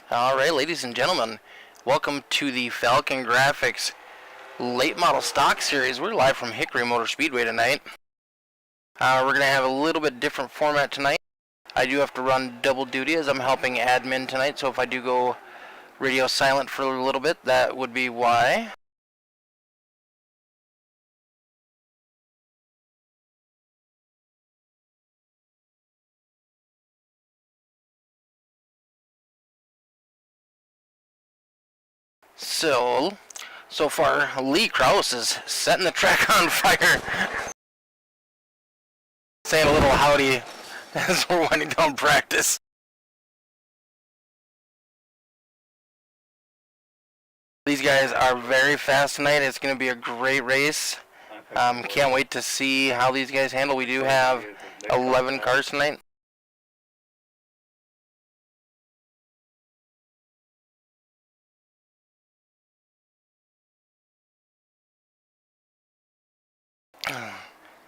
Alright, ladies and gentlemen, welcome to the Falcongrafix Late Model Stock Series. We're live from Hickory Motor Speedway tonight. We're going to have a little bit different format tonight. I do have to run double duty as I'm helping admin tonight, so if I do go radio silent for a little bit, that would be why. So far, Lee Krause is setting the track on fire. Saying a little howdy as we're winding down practice. These guys are very fast tonight. It's going to be a great race. Can't wait to see how these guys handle. We do have 11 cars tonight.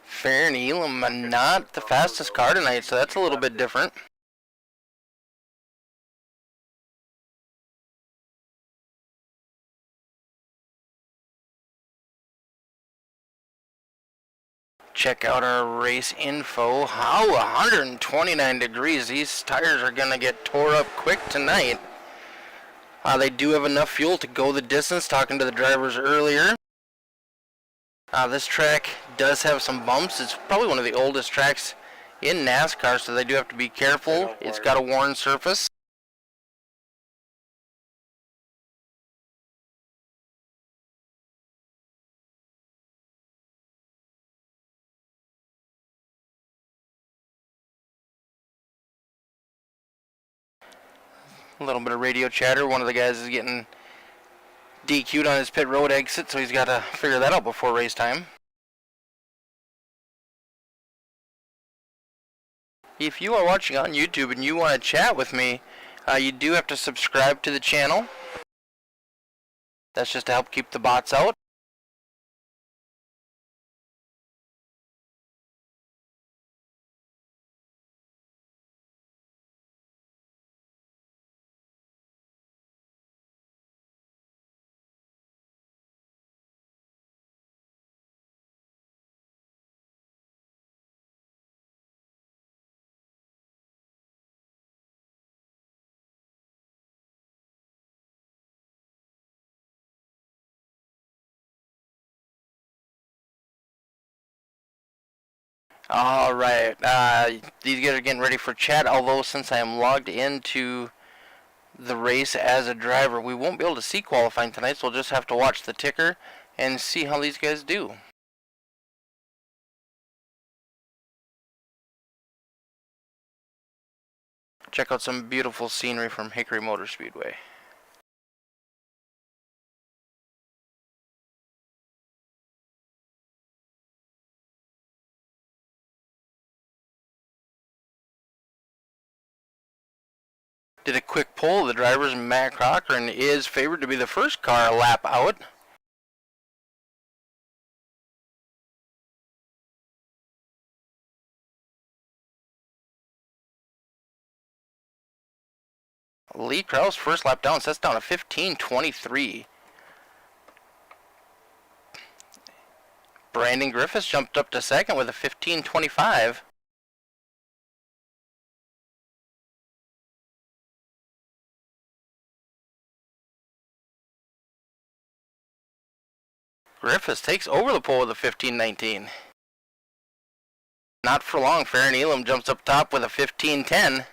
Fair and Elam, not the fastest car tonight, so that's a little bit different. Check out our race info. How 129 degrees. These tires are going to get tore up quick tonight. They do have enough fuel to go the distance, talking to the drivers earlier. This track does have some bumps. It's probably one of the oldest tracks in NASCAR, so they do have to be careful. It's got a worn surface. A little bit of radio chatter. One of the guys is getting DQ'd on his pit road exit, so he's got to figure that out before race time. If you are watching on YouTube and you want to chat with me, you do have to subscribe to the channel. That's just to help keep the bots out. Alright, these guys are getting ready for chat, although since I am logged into the race as a driver, we won't be able to see qualifying tonight, so we'll just have to watch the ticker and see how these guys do. Check out some beautiful scenery from Hickory Motor Speedway. Did a quick poll of the drivers. Matt Cochran is favored to be the first car a lap out. Lee Krause first lap down, sets down a 15:23. Brandon Griffiths jumped up to second with a 15:25. Griffiths takes over the pole with a 15:19. Not for long, Farron Elam jumps up top with a 15:10.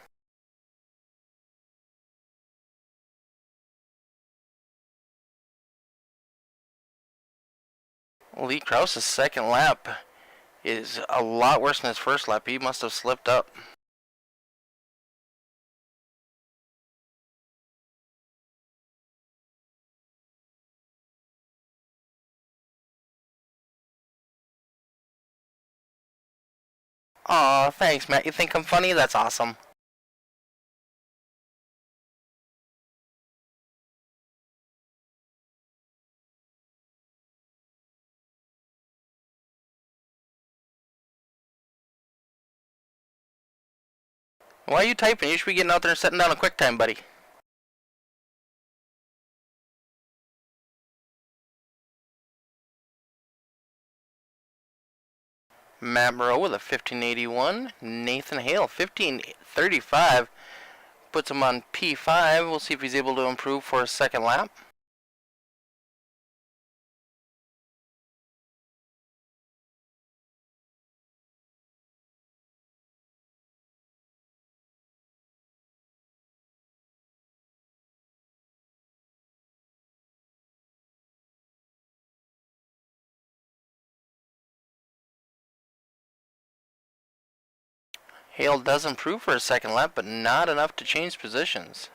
Lee Krause's second lap is a lot worse than his first lap. He must have slipped up. Aw, thanks, Matt. You think I'm funny? That's awesome. Why are you typing? You should be getting out there and setting down a quick time, buddy. Matt Moreau with a 1581. Nathan Hale 1535. Puts him on P5. We'll see if he's able to improve for a second lap. Hale does improve for a second lap, but not enough to change positions.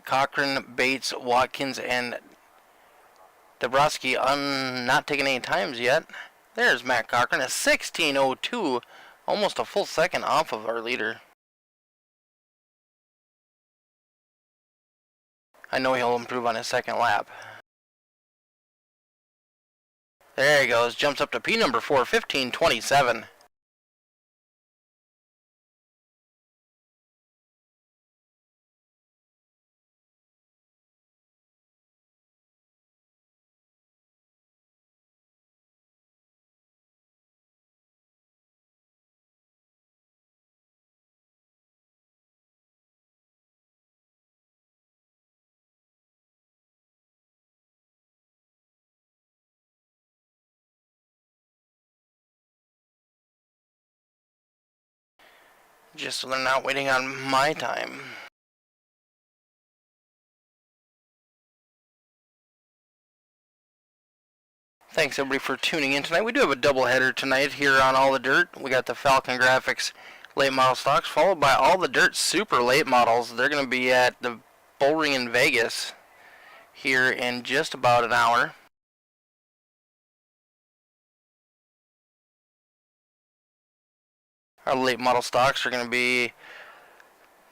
Cochran, Bates, Watkins, and Dabrowski not taking any times yet. There's Matt Cochran at 16:02, almost a full second off of our leader. I know he'll improve on his second lap. There he goes, jumps up to P number 4, 15:27. Just so they're not waiting on my time. Thanks everybody for tuning in tonight. We do have a doubleheader tonight here on All the Dirt. We got the Falcongrafix late model stocks, followed by All the Dirt super late models. They're going to be at the Bull Ring in Vegas here in just about an hour. Our late model stocks are going to be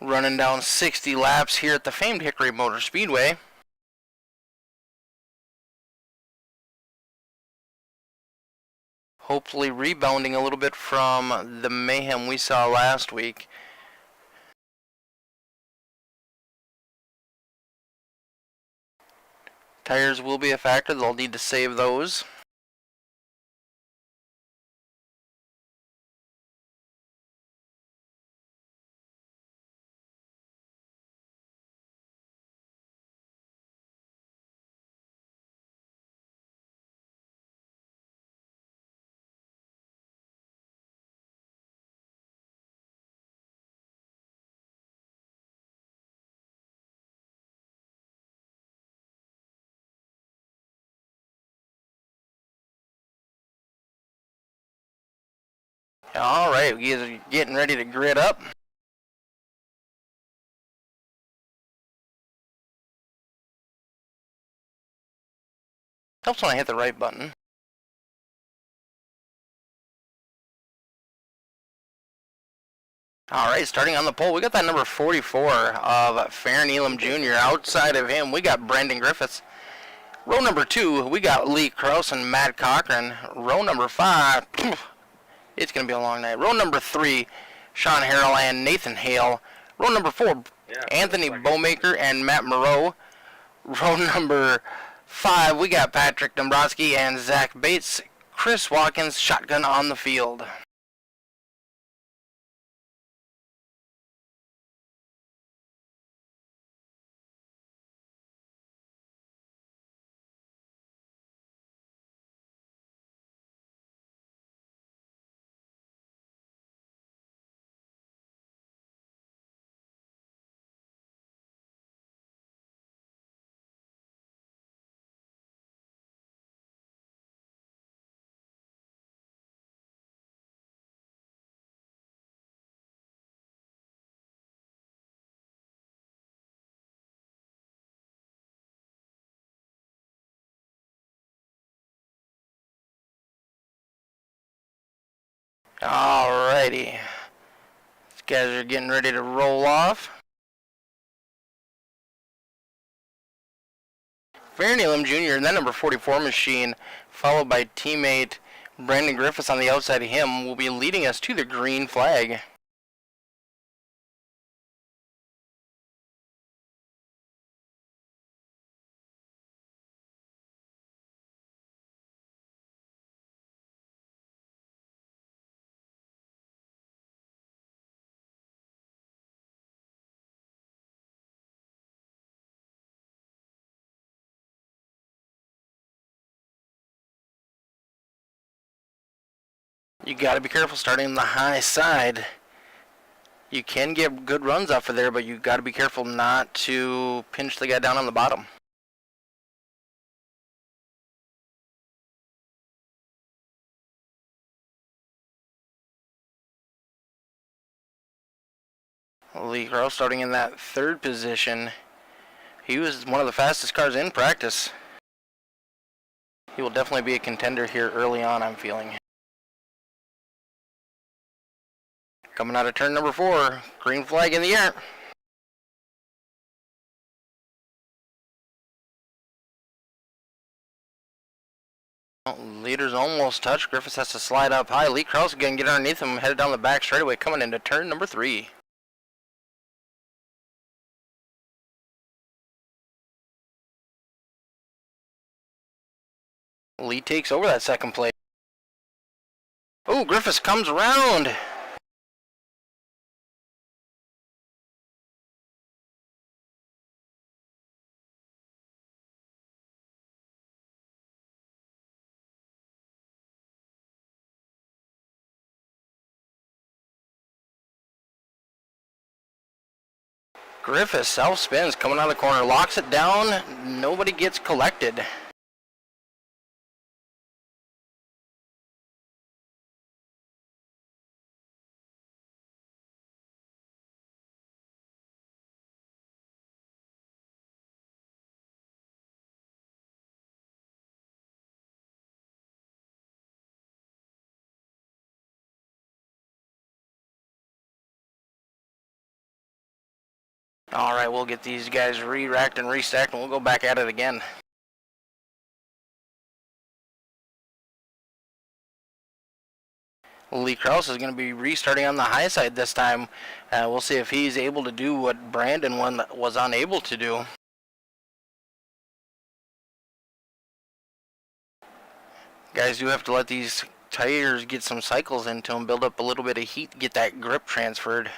running down 60 laps here at the famed Hickory Motor Speedway. Hopefully rebounding a little bit from the mayhem we saw last week. Tires will be a factor. They'll need to save those. Alright, we guys are getting ready to grid up. Helps when I hit the right button. Alright, starting on the pole, we got that number 44 of Farron Elam Jr. Outside of him, we got Brendan Griffiths. Row number 2, we got Lee Krause and Matt Cochran. Row number 5, it's going to be a long night. Row number 3, Sean Harrell and Nathan Hale. Row number 4, Anthony Bowmaker and Matt Moreau. Row number 5, we got Patrick Dombrowski and Zach Bates. Chris Watkins, shotgun on the field. Alrighty. These guys are getting ready to roll off. Farron Elam Jr. and that number 44 machine, followed by teammate Brandon Griffiths on the outside of him, will be leading us to the green flag. You got to be careful starting on the high side. You can get good runs off of there, but you got to be careful not to pinch the guy down on the bottom. Lee Crow starting in that third position. He was one of the fastest cars in practice. He will definitely be a contender here early on, I'm feeling. Coming out of turn number 4, green flag in the air. Leader's almost touched. Griffiths has to slide up high. Lee Krause again get underneath him, headed down the back straightaway, coming into turn number 3. Lee takes over that second place. Oh, Griffiths comes around. Griffiths self spins, coming out of the corner, locks it down. Nobody gets collected. Alright, we'll get these guys re-racked and restacked and we'll go back at it again. Lee Krause is going to be restarting on the high side this time. We'll see if he's able to do what Brandon was unable to do. Guys do have to let these tires get some cycles into them, build up a little bit of heat, get that grip transferred.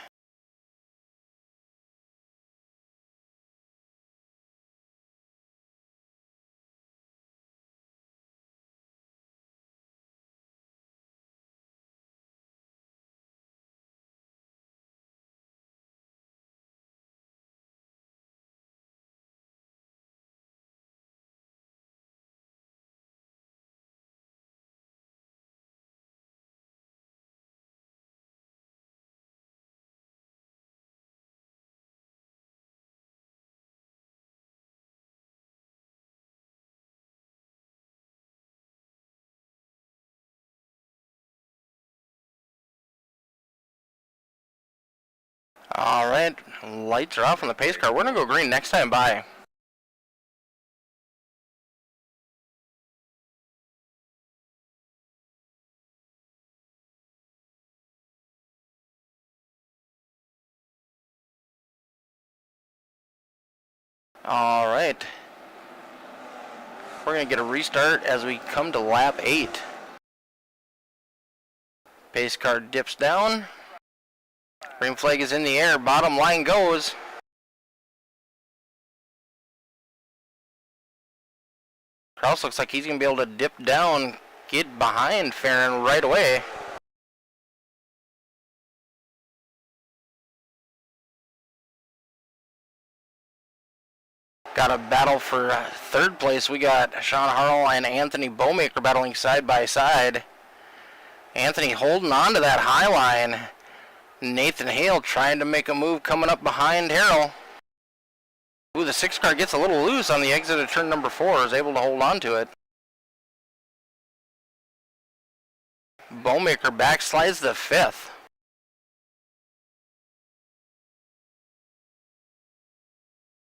Alright, lights are off on the pace car. We're going to go green next time by. Alright. We're going to get a restart as we come to lap 8. Pace car dips down. Green flag is in the air. Bottom line goes. Krause looks like he's going to be able to dip down, get behind Farron right away. Got a battle for third place. We got Sean Harrell and Anthony Bowmaker battling side by side. Anthony holding on to that high line. Nathan Hale trying to make a move coming up behind Harrell. Ooh, the 6 car gets a little loose on the exit of turn number 4, is able to hold on to it. Bowmaker backslides the 5th.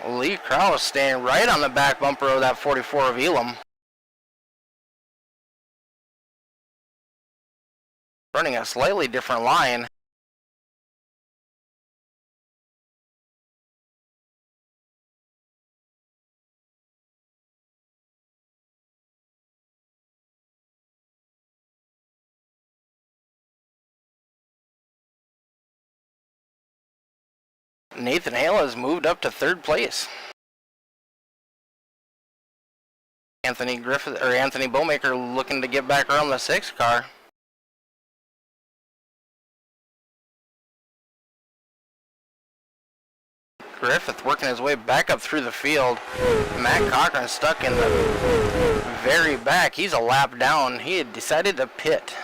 Lee Krause staying right on the back bumper of that 44 of Elam. Running a slightly different line. Nathan Hale has moved up to third place. Anthony Bowmaker looking to get back around the 6 car. Griffith working his way back up through the field. Matt Cochran stuck in the very back. He's a lap down. He had decided to pit.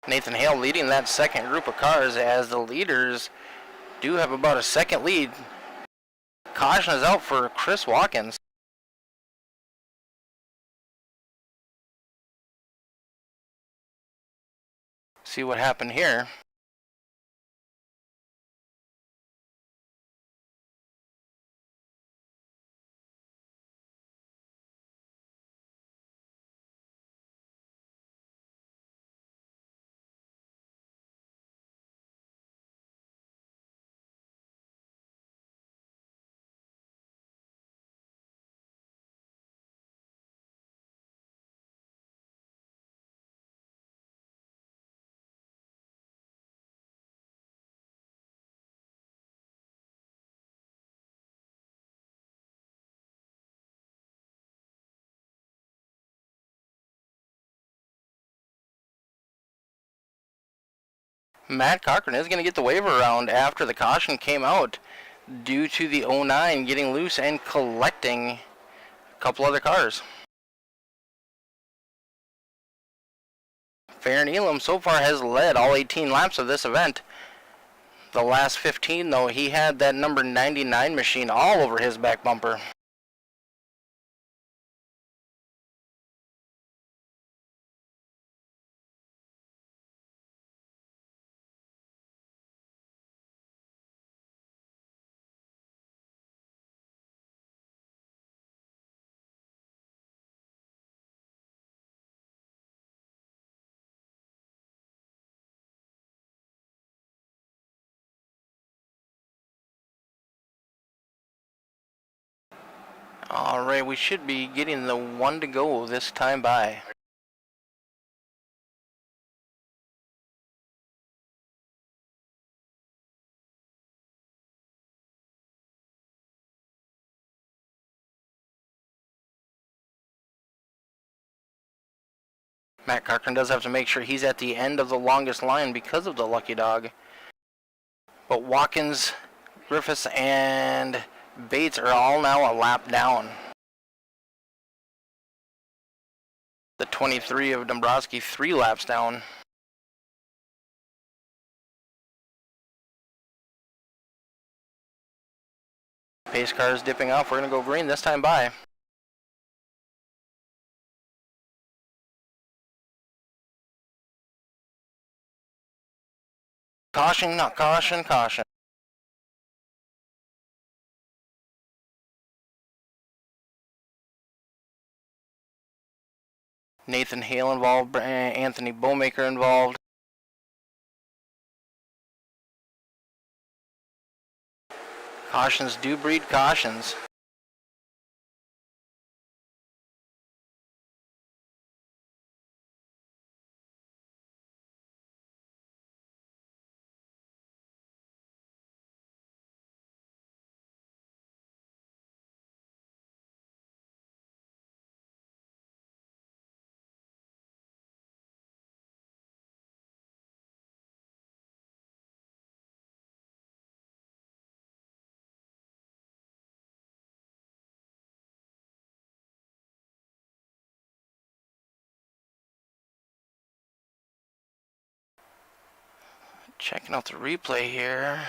Nathan Hale leading that second group of cars as the leaders do have about a second lead. Caution is out for Chris Watkins. See what happened here. Matt Cochran is going to get the waiver round after the caution came out due to the 09 getting loose and collecting a couple other cars. Farron Elam so far has led all 18 laps of this event. The last 15 though, he had that number 99 machine all over his back bumper. Alright, we should be getting the one to go this time by. Matt Cochran does have to make sure he's at the end of the longest line because of the lucky dog. But Watkins, Griffiths, and Bates are all now a lap down. The 23 of Dombrowski 3 laps down. Pace car is dipping off. We're going to go green this time by. Caution, not caution, caution. Nathan Hale involved, Anthony Bowmaker involved. Cautions do breed cautions. Checking out the replay here.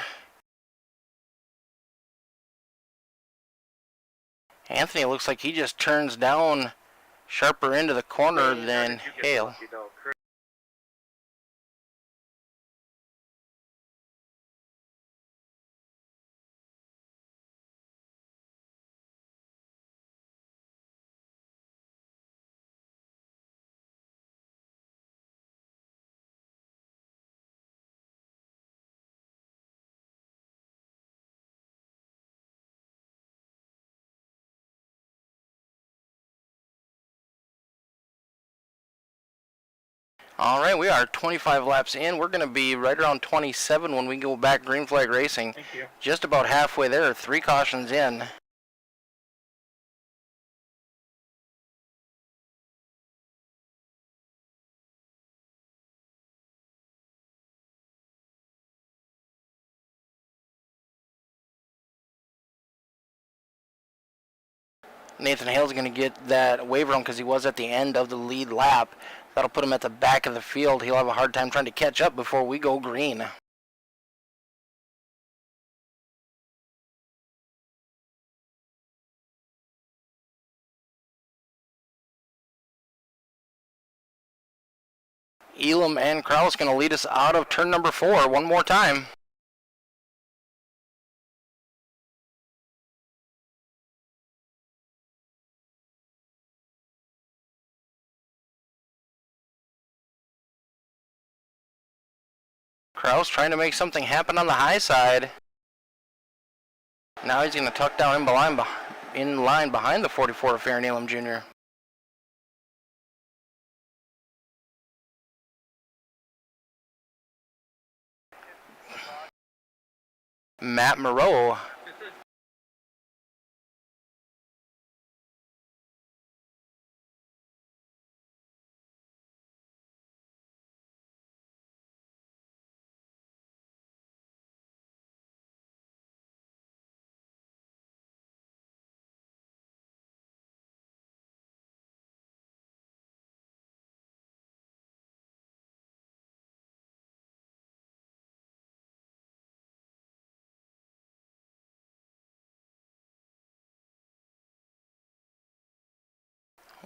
Anthony looks like he just turns down sharper into the corner than Hale. Alright, we are 25 laps in. We're going to be right around 27 when we go back green flag racing. Thank you. Just about halfway there, 3 cautions in. Nathan Hale's going to get that wave run because he was at the end of the lead lap. That'll put him at the back of the field. He'll have a hard time trying to catch up before we go green. Elam and Kraus going to lead us out of turn number 4 one more time. Kraus trying to make something happen on the high side. Now he's going to tuck down in line behind the 44 of Farron Elam Jr. Matt Moreau.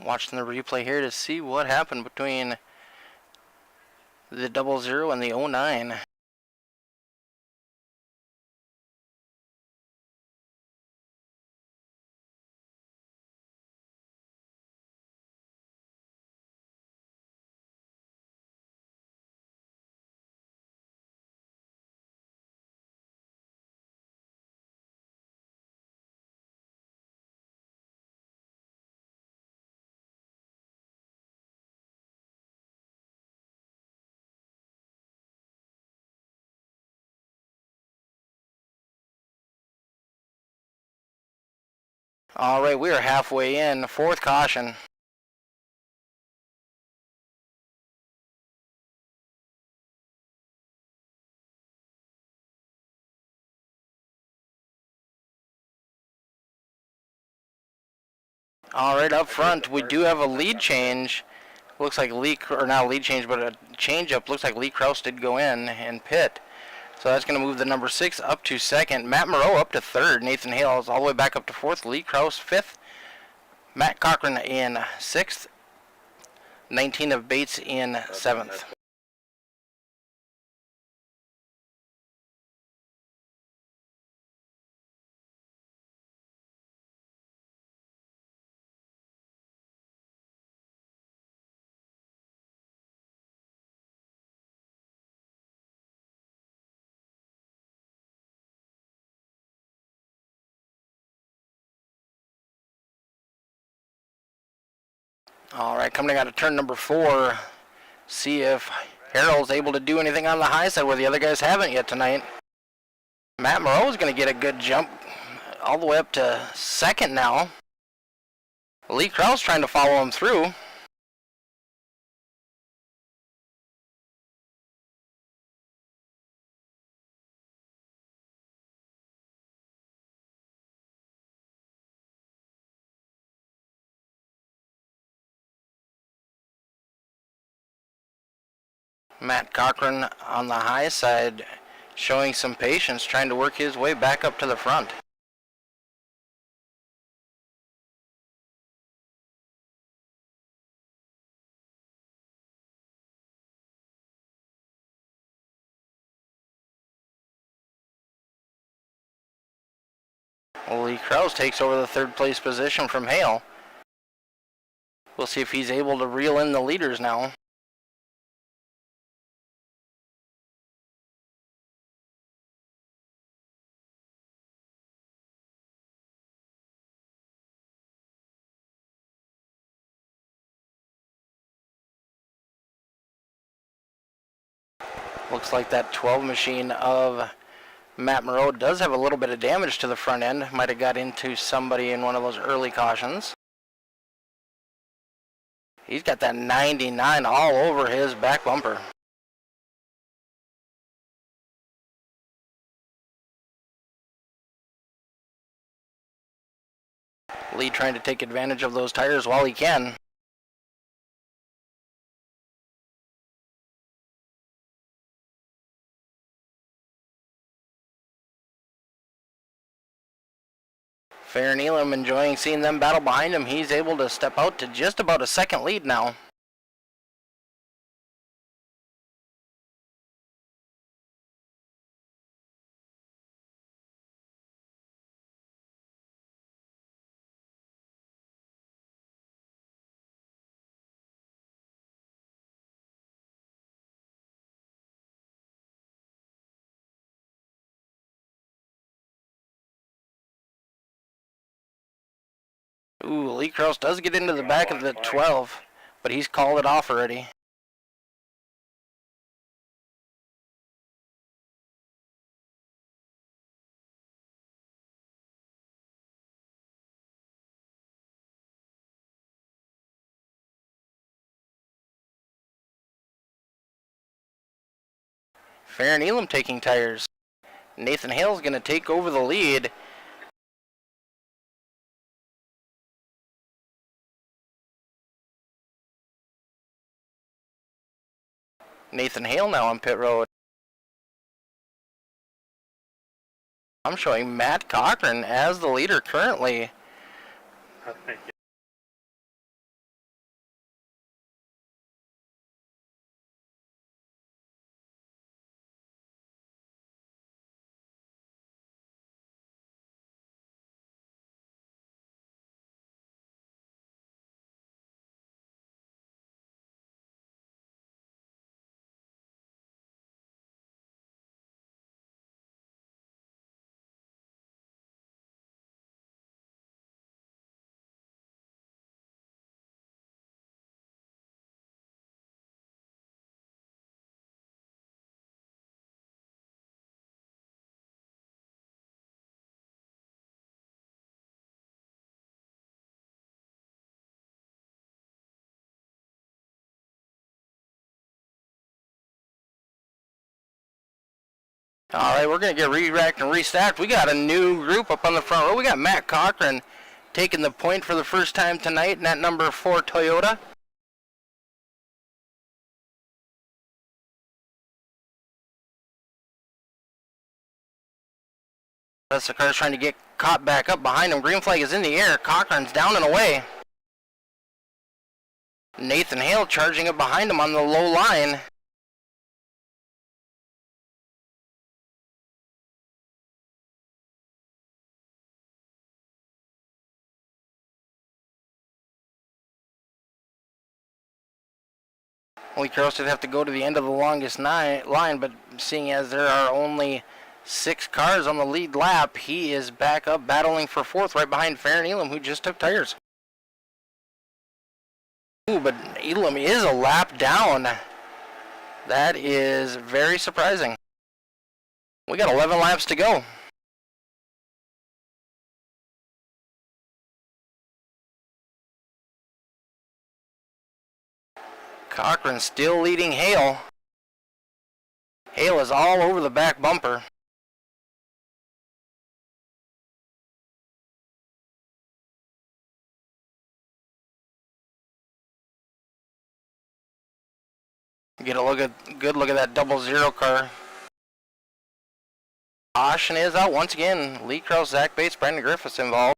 Watching the replay here to see what happened between the 00 and the 09. All right, we are halfway in, 4th caution. All right, up front, we do have a lead change. Looks like not a lead change, but a change up. Looks like Lee Kraus did go in and pit. So that's going to move the number 6 up to 2nd. Matt Moreau up to 3rd. Nathan Hale is all the way back up to 4th. Lee Kraus 5th. Matt Cochran in 6th. 19 of Bates in 7th. All right, coming out of turn number 4, see if Harold's able to do anything on the high side where the other guys haven't yet tonight. Matt Moreau is going to get a good jump all the way up to 2nd now. Lee Kraus trying to follow him through. Matt Cochran on the high side showing some patience, trying to work his way back up to the front. Lee Kraus takes over the 3rd place position from Hale. We'll see if he's able to reel in the leaders now. Looks like that 12 machine of Matt Moreau does have a little bit of damage to the front end. Might have got into somebody in one of those early cautions. He's got that 99 all over his back bumper. Lee trying to take advantage of those tires while he can. Fair and Elam enjoying seeing them battle behind him. He's able to step out to just about a second lead now. Ooh, Lee Krause does get into the back of the 12, but he's called it off already. Fair and Elam taking tires. Nathan Hale's going to take over the lead. Nathan Hale now on pit road. I'm showing Matt Cochran as the leader currently. Alright, we're going to get re-racked and restacked. We got a new group up on the front row. We got Matt Cochran taking the point for the first time tonight in that number 4 Toyota. That's the car's trying to get caught back up behind him. Green flag is in the air. Cochran's down and away. Nathan Hale charging it behind him on the low line. Lee Krause did have to go to the end of the longest line, but seeing as there are only 6 cars on the lead lap, he is back up battling for 4th right behind Fair and Elam, who just took tires. Ooh, but Elam is a lap down. That is very surprising. We got 11 laps to go. Cochran still leading Hale. Hale is all over the back bumper. Get a good look at that 00 car. Caution is out once again. Lee Krause, Zach Bates, Brandon Griffiths involved.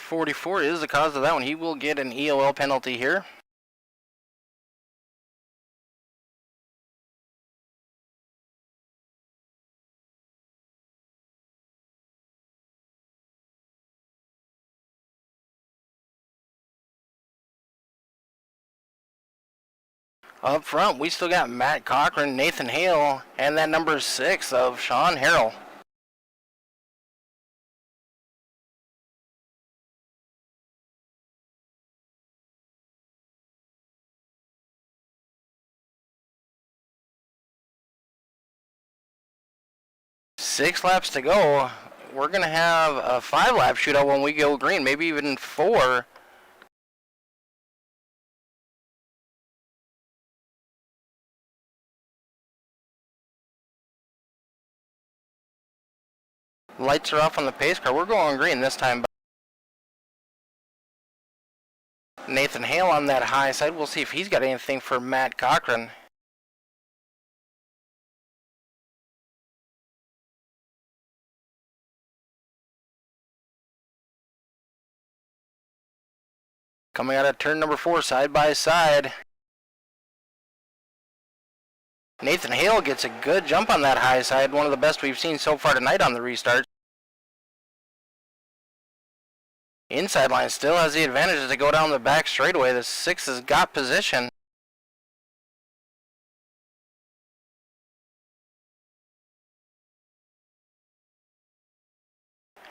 44 is the cause of that one. He will get an EOL penalty here. Up front, we still got Matt Cochran, Nathan Hale, and that number 6 of Sean Harrell. Six laps to go. We're going to have a 5-lap shootout when we go green, maybe even 4. Lights are off on the pace car. We're going green this time. Nathan Hale on that high side. We'll see if he's got anything for Matt Cochran. Coming out of turn number 4, side by side. Nathan Hale gets a good jump on that high side, one of the best we've seen so far tonight on the restart. Inside line still has the advantage to go down the back straightaway. The 6 has got position.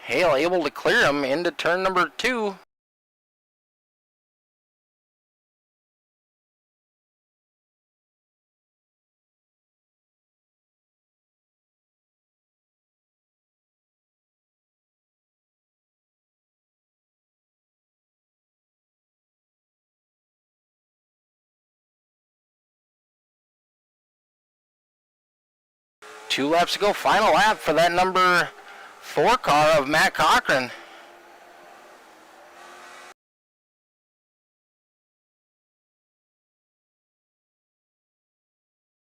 Hale able to clear him into turn number 2. Two laps to go, final lap for that number 4 car of Matt Cochran.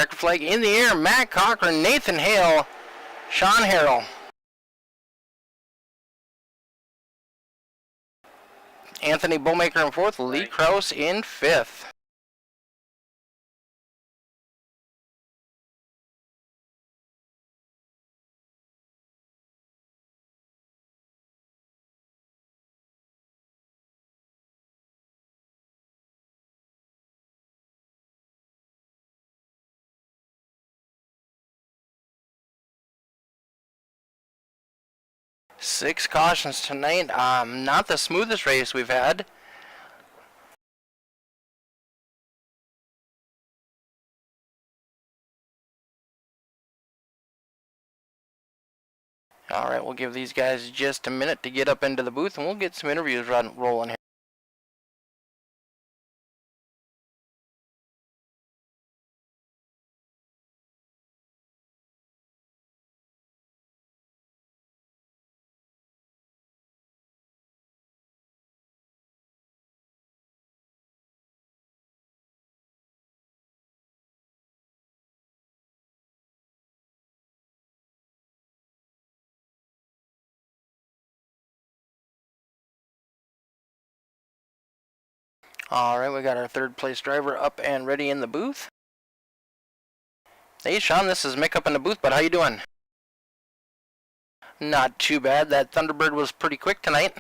Checker flag in the air, Matt Cochran, Nathan Hale, Sean Harrell. Anthony Bowmaker in 4th, Lee Krause in 5th. Six cautions tonight. Not the smoothest race we've had. All right, we'll give these guys just a minute to get up into the booth, and we'll get some interviews rolling here. All right, we got our 3rd place driver up and ready in the booth. Hey, Sean, this is Mick up in the booth, but how you doing? Not too bad. That Thunderbird was pretty quick tonight.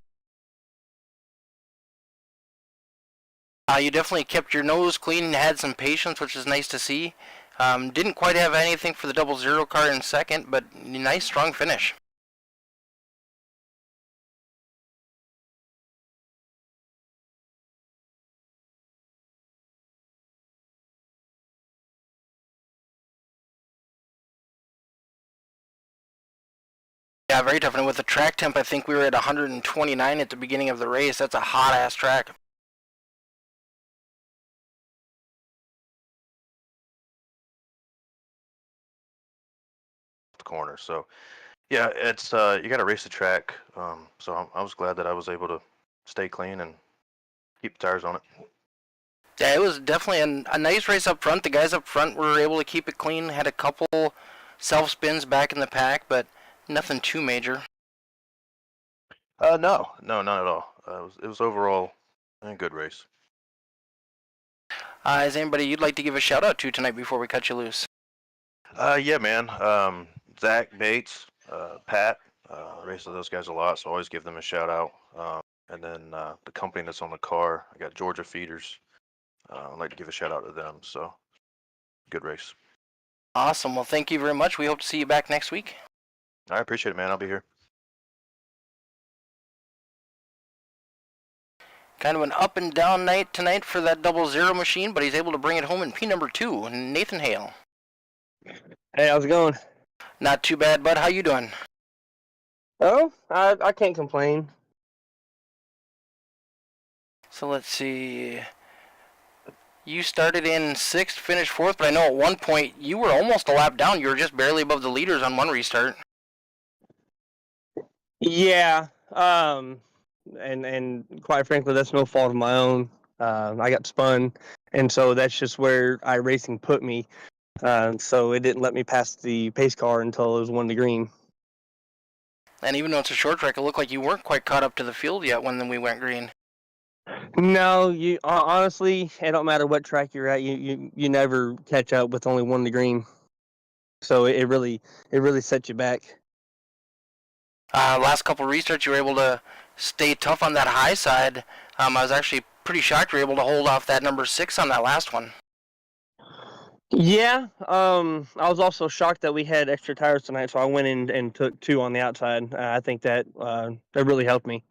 You definitely kept your nose clean and had some patience, which is nice to see. Didn't quite have anything for the 00 car in 2nd, but nice, strong finish. Yeah, very tough. And with the track temp, I think we were at 129 at the beginning of the race. That's a hot-ass track. The corner. So, yeah, it's you got to race the track. So I was glad that I was able to stay clean and keep the tires on it. Yeah, it was definitely a nice race up front. The guys up front were able to keep it clean. Had a couple self spins back in the pack, but nothing too major. No, not at all. It was overall a good race. Is anybody you'd like to give a shout out to tonight before we cut you loose? Yeah, man. Zach Bates, Pat, race with those guys a lot, so I always give them a shout out. And then the company that's on the car, I got Georgia Feeders. I'd like to give a shout out to them. So good race. Awesome. Well, thank you very much. We hope to see you back next week. I appreciate it, man. I'll be here. Kind of an up and down night tonight for that 00 machine, but he's able to bring it home in P number 2, Nathan Hale. Hey, how's it going? Not too bad, bud. How you doing? Oh, I can't complain. So let's see. You started in 6th, finished 4th, but I know at one point you were almost a lap down. You were just barely above the leaders on one restart. Yeah, and quite frankly, that's no fault of my own. I got spun, and so that's just where iRacing put me. So it didn't let me pass the pace car until it was 1 to green. And even though it's a short track, it looked like you weren't quite caught up to the field yet when we went green. No, you honestly, it don't matter what track you're at, you never catch up with only 1 to green. So it really sets you back. Last couple restarts, you were able to stay tough on that high side. I was actually pretty shocked you were able to hold off that number 6 on that last one. Yeah, I was also shocked that we had extra tires tonight, so I went in and took 2 on the outside. I think that really helped me.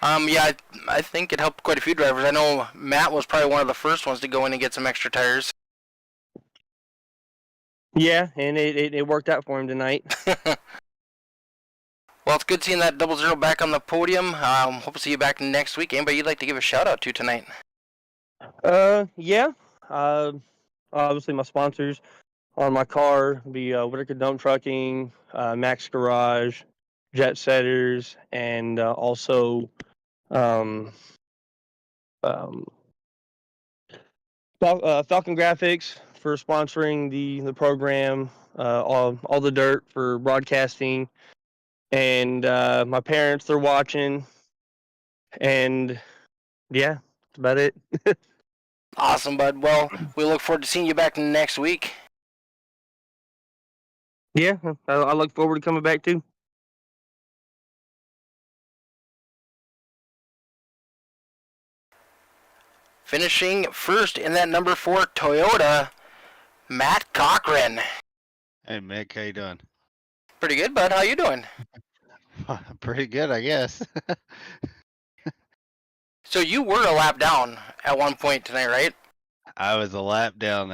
Yeah, I think it helped quite a few drivers. I know Matt was probably one of the first ones to go in and get some extra tires. Yeah, and it worked out for him tonight. Well, it's good seeing that 00 back on the podium. Hope to see you back next week. Anybody you'd like to give a shout out to tonight? Yeah. Obviously my sponsors on my car be Whitaker Dump Trucking, Max Garage, Jet Setters, and also Falcongrafix for sponsoring the program, all the dirt for broadcasting, and my parents, they're watching, and yeah, that's about it. Awesome, bud. Well, we look forward to seeing you back next week. Yeah, I look forward to coming back too. Finishing first in that number 4 Toyota, Matt Cochran. Hey Mick, how you doing? Pretty good, bud. How you doing? Pretty good, I guess. So you were a lap down at one point tonight, right? I was a lap down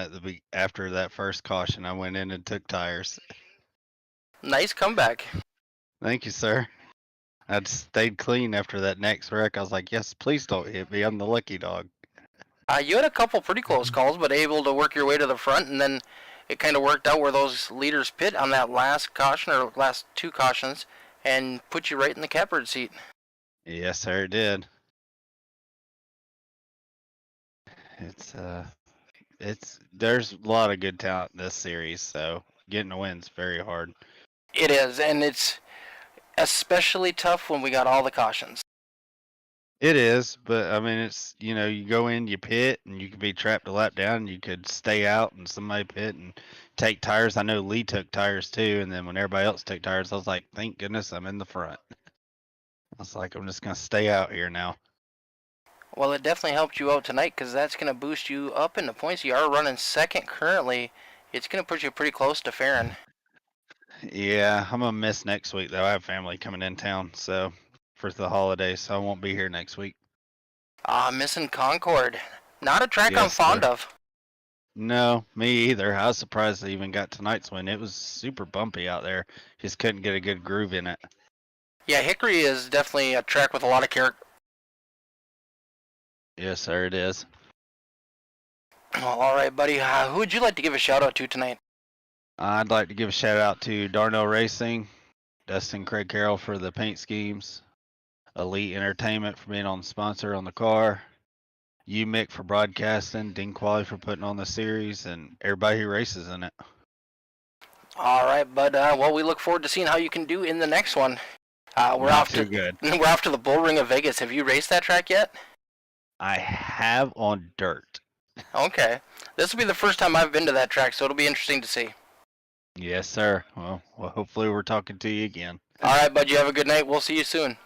after that first caution. I went in and took tires. Nice comeback. Thank you, sir. I stayed clean after that next wreck. I was like, yes, please don't hit me. I'm the lucky dog. You had a couple pretty close calls, but able to work your way to the front, and then it kind of worked out where those leaders pit on that last caution, or last 2 cautions, and put you right in the catbird seat. Yes, sir, it did. There's a lot of good talent in this series, so getting a win's very hard. It is, and it's especially tough when we got all the cautions. It is, but I mean, it's, you go in, you pit, and you could be trapped a lap down, and you could stay out, and somebody pit and take tires. I know Lee took tires too, and then when everybody else took tires, I was like, thank goodness I'm in the front. I was like, I'm just going to stay out here now. Well, it definitely helped you out tonight, because that's going to boost you up in the points. You are running second currently. It's going to put you pretty close to Farron. Yeah, I'm going to miss next week, though. I have family coming in town, so for the holidays, so I won't be here next week. Missing Concord. Not a track I'm fond of. No, me either. I was surprised they even got tonight's win. It was super bumpy out there. Just couldn't get a good groove in it. Yeah, Hickory is definitely a track with a lot of character. Yes, sir, it is. Well, all right, buddy. Who would you like to give a shout out to tonight? I'd like to give a shout out to Darnell Racing, Dustin Craig Carroll for the paint schemes, Elite Entertainment for being on the sponsor on the car, you Mick for broadcasting, Dean Qualley for putting on the series, and everybody who races in it. All right, bud. Well, we look forward to seeing how you can do in the next one. We're Not off too to good. we're off to the Bull Ring of Vegas. Have you raced that track yet? I have on dirt. Okay. This will be the first time I've been to that track, so it'll be interesting to see. Yes, sir. Well, hopefully we're talking to you again. All right, bud. You have a good night. We'll see you soon.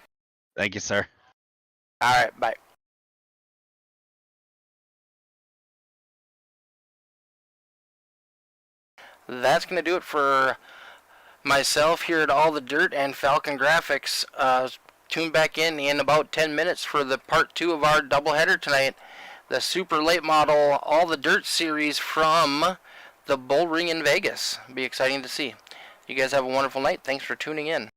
Thank you, sir. All right. Bye. That's going to do it for myself here at All the Dirt and Falcongrafix. Tune back in about 10 minutes for the part 2 of our doubleheader tonight. The super late model All the Dirt series from the Bull Ring in Vegas. It'll be exciting to see. You guys have a wonderful night. Thanks for tuning in.